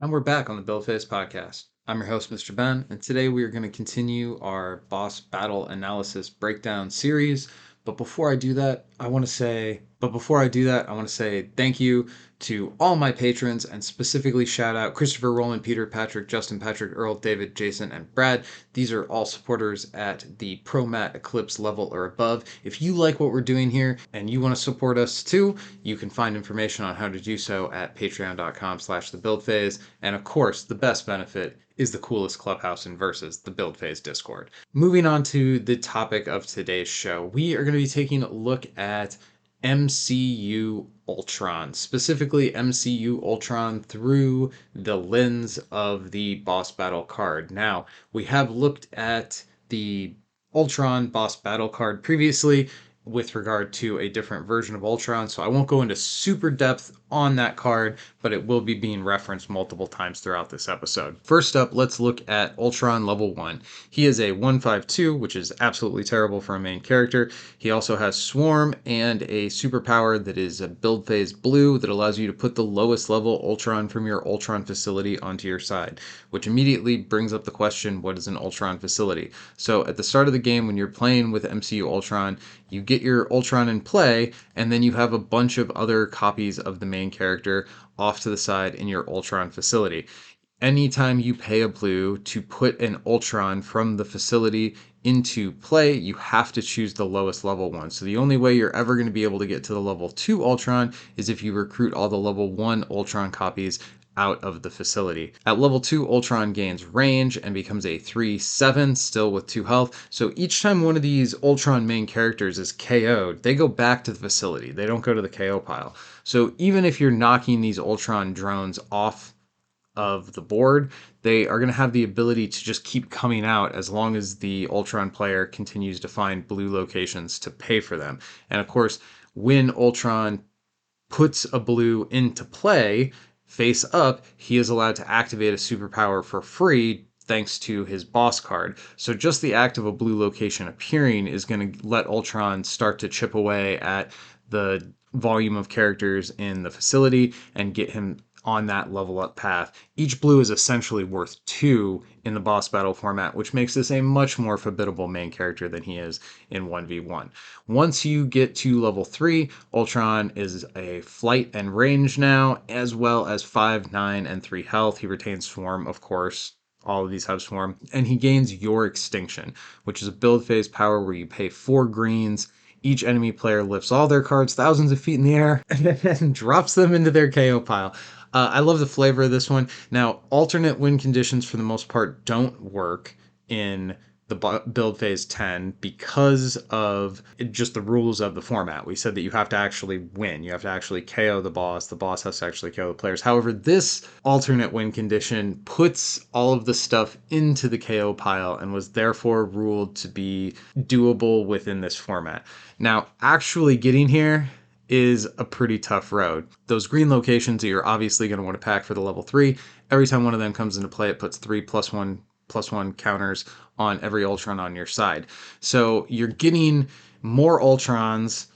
And we're back on the Build Phase podcast. I'm your host, Mr. Ben, and today we are going to continue our boss battle analysis breakdown series. But before I do that, I want to say thank you to all my patrons and specifically shout out Christopher, Roland, Peter, Patrick, Justin, Patrick, Earl, David, Jason, and Brad. These are all supporters at the Pro Mat Eclipse level or above. If you like what we're doing here and you want to support us too, you can find information on how to do so at patreon.com/thebuildphase. And of course, the best benefit is the coolest clubhouse in Versus, the Build Phase Discord. Moving on to the topic of today's show, we are going to be taking a look at MCU Ultron, specifically MCU Ultron through the lens of the boss battle card. Now, we have looked at the Ultron boss battle card previously with regard to a different version of Ultron, so I won't go into super depth on that card, but it will be being referenced multiple times throughout this episode. First up, let's look at Ultron level 1. He is a 152, which is absolutely terrible for a main character. He also has Swarm and a superpower that is a build phase blue that allows you to put the lowest level Ultron from your Ultron facility onto your side, which immediately brings up the question, what is an Ultron facility? So at the start of the game, when you're playing with MCU Ultron, you get your Ultron in play, and then you have a bunch of other copies of the main character off to the side in your Ultron facility. Anytime you pay a blue to put an Ultron from the facility into play, you have to choose the lowest level one. So the only way you're ever going to be able to get to the level 2 Ultron is if you recruit all the level 1 Ultron copies out of the facility. At level 2, Ultron gains range and becomes a 3/7, still with 2 health. So each time one of these Ultron main characters is KO'd, they go back to the facility. They don't go to the KO pile. So even if you're knocking these Ultron drones off of the board, they are going to have the ability to just keep coming out as long as the Ultron player continues to find blue locations to pay for them. And of course, when Ultron puts a blue into play face up, he is allowed to activate a superpower for free thanks to his boss card. So just the act of a blue location appearing is going to let Ultron start to chip away at the volume of characters in the facility and get him on that level up path. Each blue is essentially worth 2 in the boss battle format, which makes this a much more formidable main character than he is in 1v1. Once you get to level 3, Ultron is a flight and range now, as well as 5, 9, and 3 health. He retains Swarm, of course. All of these have Swarm. And he gains Your Extinction, which is a build phase power where you pay 4 greens. Each enemy player lifts all their cards thousands of feet in the air and then drops them into their KO pile. I love the flavor of this one. Now, alternate win conditions for the most part don't work in the build phase 10 because of just the rules of the format. We said that you have to actually win. You have to actually KO the boss. The boss has to actually KO the players. However, this alternate win condition puts all of the stuff into the KO pile and was therefore ruled to be doable within this format. Now, actually getting here is a pretty tough road. Those green locations that you're obviously going to want to pack for the level 3, every time one of them comes into play, it puts 3 +1/+1 counters on every Ultron on your side. So you're getting more Ultrons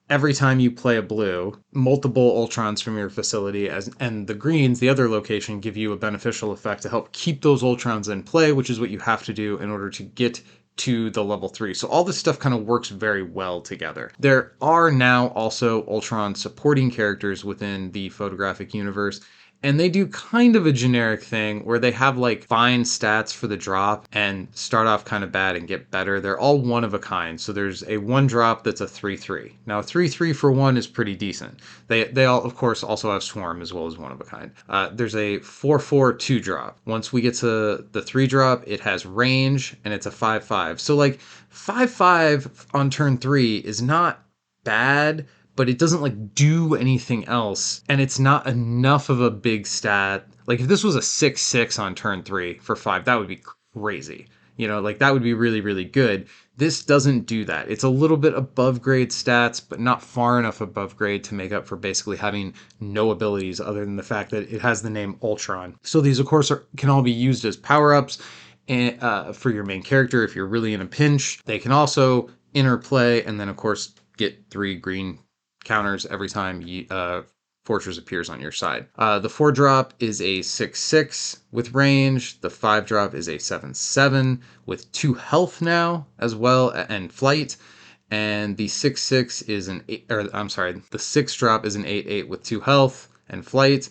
every time you play a blue, multiple Ultrons from your facility, and the greens, the other location, give you a beneficial effect to help keep those Ultrons in play, which is what you have to do in order to get to the level 3. So all this stuff kind of works very well together. There are now also Ultron supporting characters within the photographic universe, and they do kind of a generic thing where they have like fine stats for the drop and start off kind of bad and get better. They're all one of a kind. So there's a 1 drop that's a 3/3. Now a 3/3 for 1 is pretty decent. They all of course also have Swarm as well as one of a kind. There's a 4/4 2 drop. Once we get to the 3 drop, it has range and it's a 5/5. So like 5/5 on turn 3 is not bad, but it doesn't like do anything else, and it's not enough of a big stat. Like if this was a 6/6 on turn 3 for 5, that would be crazy. You know, like that would be really, really good. This doesn't do that. It's a little bit above grade stats, but not far enough above grade to make up for basically having no abilities other than the fact that it has the name Ultron. So these, of course, can all be used as power-ups for your main character if you're really in a pinch. They can also interplay and then, of course, get 3 green counters every time fortress appears on your side. The 4-drop is a 6/6 with range. The 5-drop is a 7/7 with 2 health now as well and flight. And the 6/6 is an 8, or I'm sorry, the 6-drop is an 8/8 with 2 health and flight.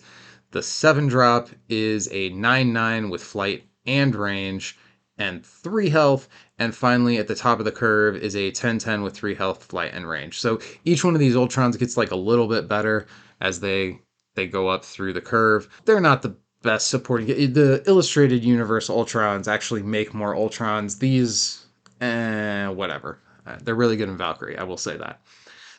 The 7-drop is a 9/9 with flight and range and 3 health. And finally, at the top of the curve is a 10/10 with 3 health, flight, and range. So each one of these Ultrons gets like a little bit better as they go up through the curve. They're not the best supporting. The Illustrated Universe Ultrons actually make more Ultrons. These, whatever. They're really good in Valkyrie, I will say that.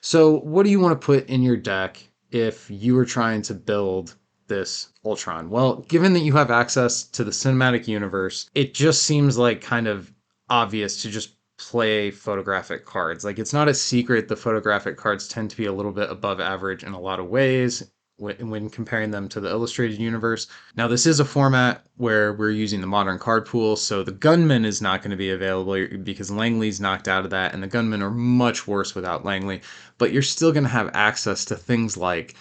So what do you want to put in your deck if you were trying to build this Ultron? Well, given that you have access to the cinematic universe, it just seems like kind of obvious to just play photographic cards. Like, it's not a secret the photographic cards tend to be a little bit above average in a lot of ways when comparing them to the illustrated universe. Now, this is a format where we're using the modern card pool, so the Gunman is not going to be available because Langley's knocked out of that, and the Gunmen are much worse without Langley. But you're still going to have access to things like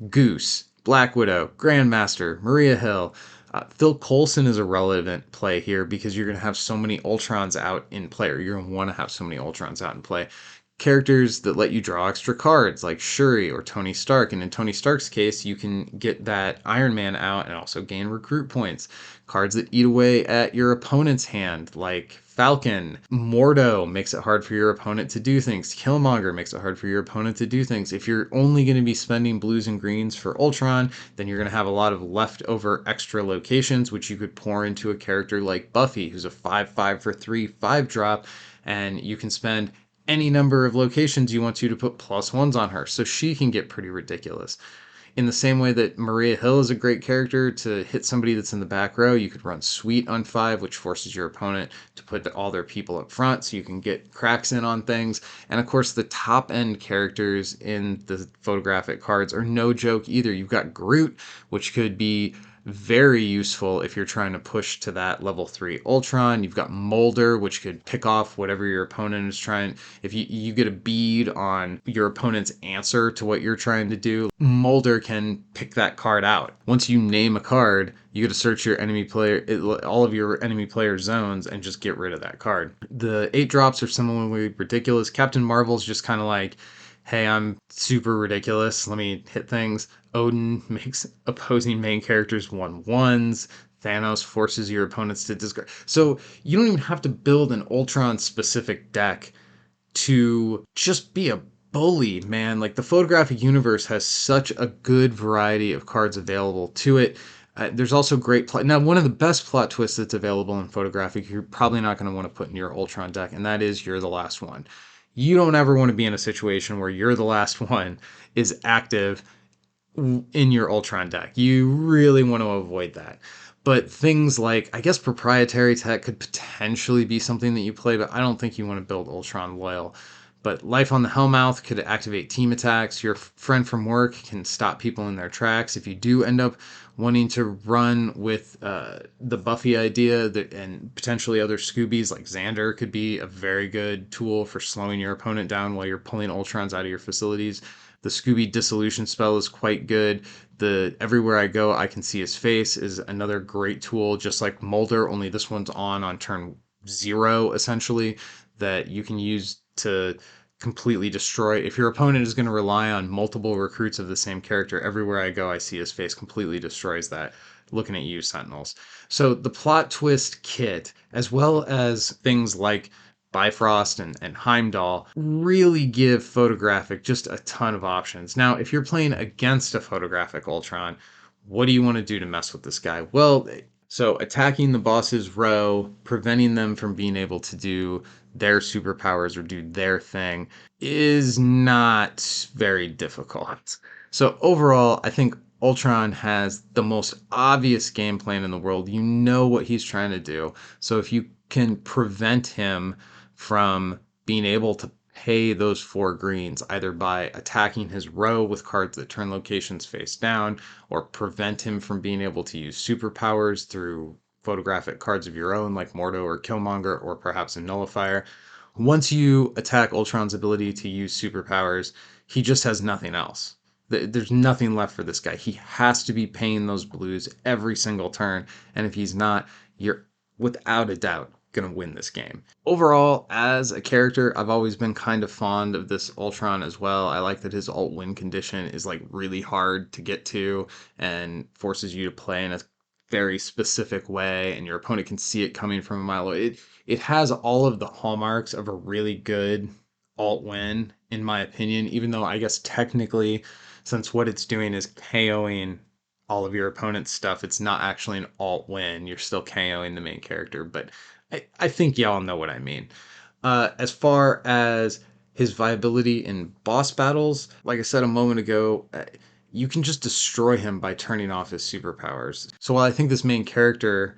Goose, Black Widow, Grandmaster, Maria Hill. Phil Coulson is a relevant play here because you're going to have so many Ultrons out in play, or you're going to want to have so many Ultrons out in play. Characters that let you draw extra cards like Shuri or Tony Stark. And in Tony Stark's case, you can get that Iron Man out and also gain recruit points. Cards that eat away at your opponent's hand like Falcon. Mordo makes it hard for your opponent to do things. Killmonger makes it hard for your opponent to do things. If you're only going to be spending blues and greens for Ultron, then you're going to have a lot of leftover extra locations, which you could pour into a character like Buffy, who's a 5/5 for 3 5-drop, and you can spend any number of locations you want to put +1s on her, so she can get pretty ridiculous. In the same way that Maria Hill is a great character to hit somebody that's in the back row, you could run Sweet on 5, which forces your opponent to put all their people up front so you can get cracks in on things. And of course, the top end characters in the photographic cards are no joke either. You've got Groot, which could be very useful if you're trying to push to that level 3 Ultron. You've got Molder, which could pick off whatever your opponent is trying. If you get a bead on your opponent's answer to what you're trying to do, Molder can pick that card out. Once you name a card, you get to search your enemy player, all of your enemy player zones, and just get rid of that card. The 8-drops are similarly ridiculous. Captain Marvel's just kind of like, hey, I'm super ridiculous, let me hit things. Odin makes opposing main characters 1/1s. Thanos forces your opponents to discard. So you don't even have to build an Ultron specific deck to just be a bully, man. Like, the photographic universe has such a good variety of cards available to it. There's also great plot. Now, one of the best plot twists that's available in photographic, you're probably not going to want to put in your Ultron deck, and that is you're the last one. You don't ever want to be in a situation where you're the last one is active in your Ultron deck. You really want to avoid that. But things like, I guess proprietary tech could potentially be something that you play, but I don't think you want to build Ultron loyal. But Life on the Hellmouth could activate team attacks. Your friend from work can stop people in their tracks. If you do end up wanting to run with the Buffy idea and potentially other Scoobies like Xander could be a very good tool for slowing your opponent down while you're pulling Ultrons out of your facilities. The Scooby Dissolution spell is quite good. The Everywhere I Go, I Can See His Face is another great tool, just like Molder, only this one's on turn 0, essentially, that you can use to completely destroy. If your opponent is going to rely on multiple recruits of the same character, Everywhere I Go, I See His Face completely destroys that. Looking at you, Sentinels. So the plot twist kit, as well as things like Bifrost and Heimdall, really give photographic just a ton of options. Now, if you're playing against a photographic Ultron, what do you want to do to mess with this guy? Well, so attacking the boss's row, preventing them from being able to do their superpowers or do their thing is not very difficult. So overall, I think Ultron has the most obvious game plan in the world. You know what he's trying to do. So if you can prevent him from being able to pay those 4 greens, either by attacking his row with cards that turn locations face down, or prevent him from being able to use superpowers through photographic cards of your own like Mordo or Killmonger, or perhaps a nullifier. Once you attack Ultron's ability to use superpowers, he just has nothing else. There's nothing left for this guy. He has to be paying those blues every single turn, and if he's not, you're without a doubt going to win this game. Overall, as a character, I've always been kind of fond of this Ultron as well. I like that his alt win condition is like really hard to get to and forces you to play in a very specific way, and your opponent can see it coming from a mile away. It has all of the hallmarks of a really good alt win, in my opinion, even though I guess technically, since what it's doing is KOing all of your opponent's stuff, it's not actually an alt win. You're still KOing the main character, but I think y'all know what I mean. As far as his viability in boss battles, like I said a moment ago, you can just destroy him by turning off his superpowers. So while I think this main character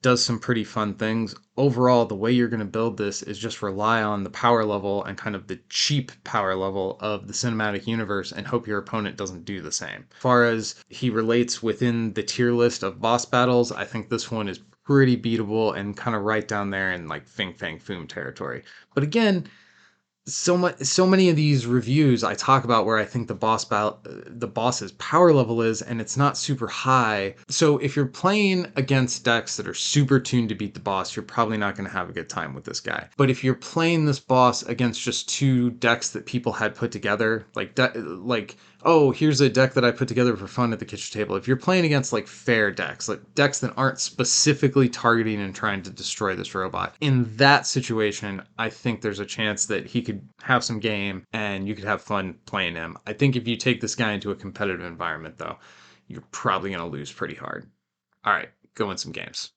does some pretty fun things, overall, the way you're going to build this is just rely on the power level and kind of the cheap power level of the cinematic universe and hope your opponent doesn't do the same. As far as he relates within the tier list of boss battles, I think this one is pretty beatable and kind of right down there in like Fing Fang Foom territory. But again, so many of these reviews I talk about where I think the boss's power level is, and it's not super high. So if you're playing against decks that are super tuned to beat the boss, you're probably not going to have a good time with this guy. But if you're playing this boss against just two decks that people had put together, like oh, here's a deck that I put together for fun at the kitchen table. If you're playing against like fair decks, like decks that aren't specifically targeting and trying to destroy this robot, in that situation, I think there's a chance that he could have some game and you could have fun playing him. I think if you take this guy into a competitive environment, though, you're probably going to lose pretty hard. All right, go win some games.